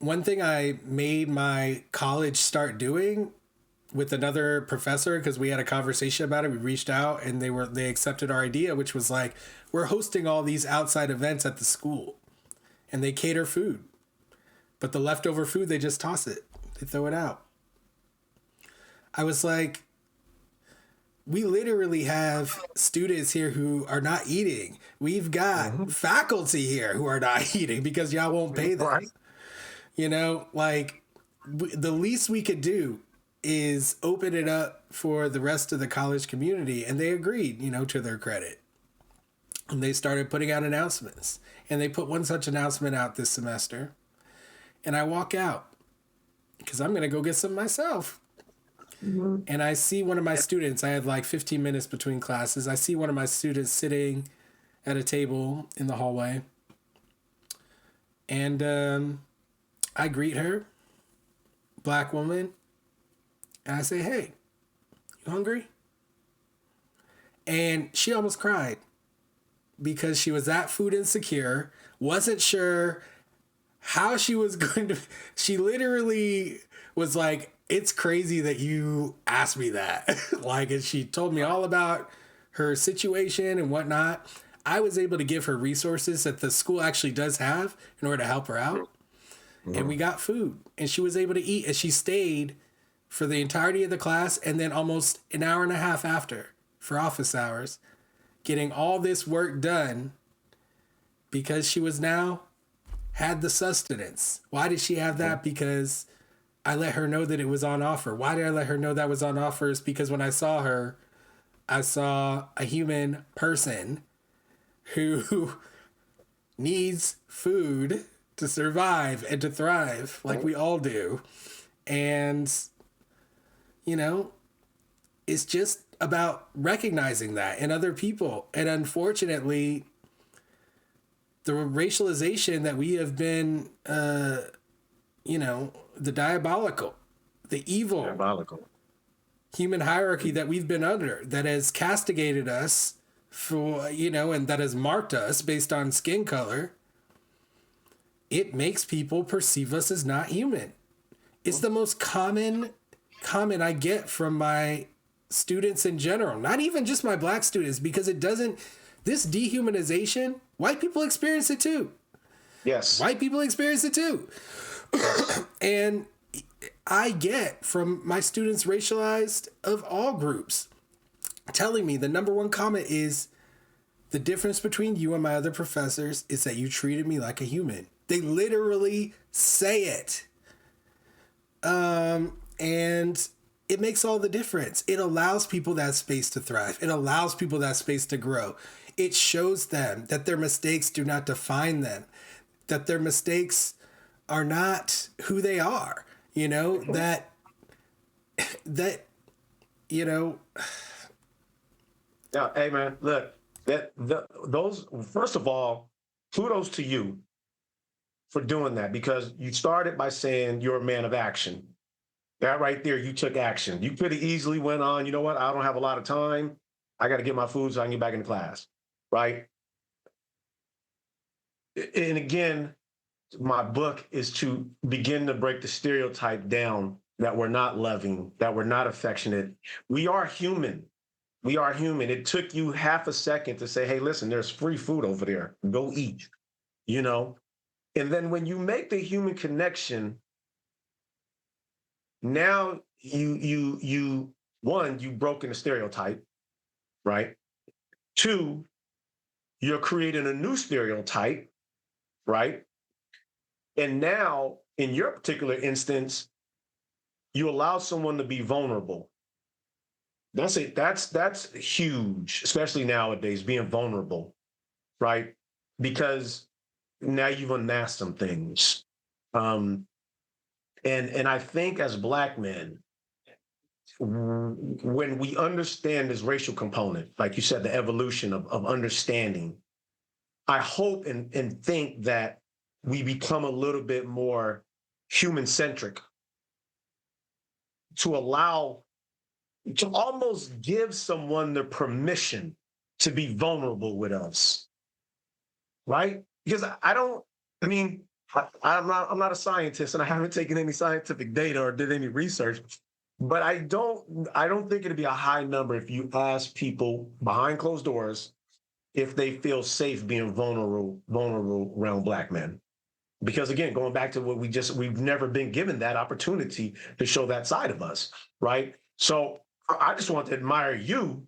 one thing I made my college start doing with another professor, because we had a conversation about it, we reached out and they accepted our idea, which was like, we're hosting all these outside events at the school and they cater food, but the leftover food, they just toss it, they throw it out. I was like, we literally have students here who are not eating. We've got faculty here who are not eating because y'all won't pay them. Right. You know, like the least we could do is open it up for the rest of the college community. And they agreed, you know, to their credit. And they started putting out announcements. And they put one such announcement out this semester. And I walk out because I'm going to go get some myself. And I see one of my students, I had like 15 minutes between classes. I see one of my students sitting at a table in the hallway. And I greet her, black woman, and I say, hey, you hungry? And she almost cried because she was that food insecure, wasn't sure how she was going to, she literally was like, it's crazy that you asked me that. Like, and she told me all about her situation and whatnot. I was able to give her resources that the school actually does have in order to help her out. And we got food and she was able to eat, and she stayed for the entirety of the class and then almost an hour and a half after for office hours, getting all this work done because she was now had the sustenance. Why did she have that? Because I let her know that it was on offer. Why did I let her know that was on offer? Is because when I saw her, I saw a human person who needs food to survive and to thrive like we all do. And, you know, it's just about recognizing that in other people. And unfortunately, the racialization that we have been, you know, the diabolical, the evil human hierarchy that we've been under, that has castigated us for, you know, and that has marked us based on skin color, it makes people perceive us as not human. It's the most common comment I get from my students in general, not even just my black students, because it doesn't, this dehumanization, white people experience it too. Yes. White people experience it too. And I get from my students, racialized of all groups, telling me the number one comment is, the difference between you and my other professors is that you treated me like a human. They literally say it. And it makes all the difference. It allows people that space to thrive. It allows people that space to grow. It shows them that their mistakes do not define them, that their mistakes are not who they are, you know, that, you know. Yeah. Hey, man, look, those, first of all, kudos to you for doing that, because you started by saying you're a man of action. That right there, you took action. You could have easily went on, you know what, I don't have a lot of time. I got to get my food so I can get back into class, right? And again, my book is to begin to break the stereotype down that we're not loving, that we're not affectionate. We are human. We are human. It took you half a second to say, hey, listen, there's free food over there. Go eat, you know? And then when you make the human connection, now one, you've broken the stereotype, right? Two, you're creating a new stereotype, right? And now, in your particular instance, you allow someone to be vulnerable. That's it. That's huge, especially nowadays, being vulnerable, right? Because now you've unmasked some things. And I think as Black men, when we understand this racial component, like you said, the evolution of understanding, I hope and think that we become a little bit more human-centric to allow, to almost give someone the permission to be vulnerable with us, right? Because I mean, I'm not a scientist, and I haven't taken any scientific data or did any research. But I don't think it'd be a high number if you ask people behind closed doors if they feel safe being vulnerable around Black men. Because again, going back to what we've never been given that opportunity to show that side of us, right? So I just want to admire you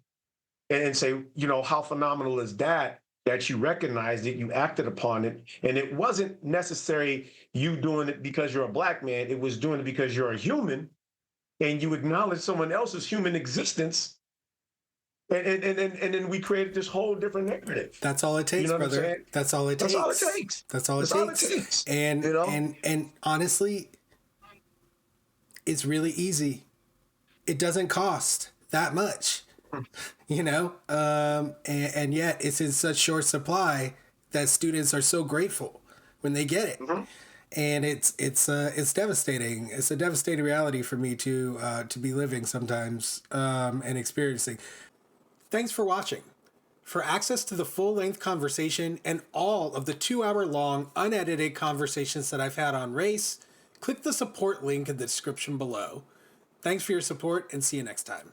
and say, you know, how phenomenal is that you recognized it, you acted upon it, and it wasn't necessary you doing it because you're a Black man. It was doing it because you're a human, and you acknowledge someone else's human existence, and then we created this whole different narrative. That's all it takes, You know what I'm brother. saying? That's all it That's takes. all it takes. That's all it That's all it takes. takes. And You know? and honestly, it's really easy. It doesn't cost that much, you know, and yet it's in such short supply that students are so grateful when they get it. Mhm. And it's devastating. It's a devastating reality for me to be living sometimes and experiencing. Thanks for watching. For access to the full-length conversation and all of the 2-hour-long unedited conversations that I've had on race, click the support link in the description below. Thanks for your support, and see you next time.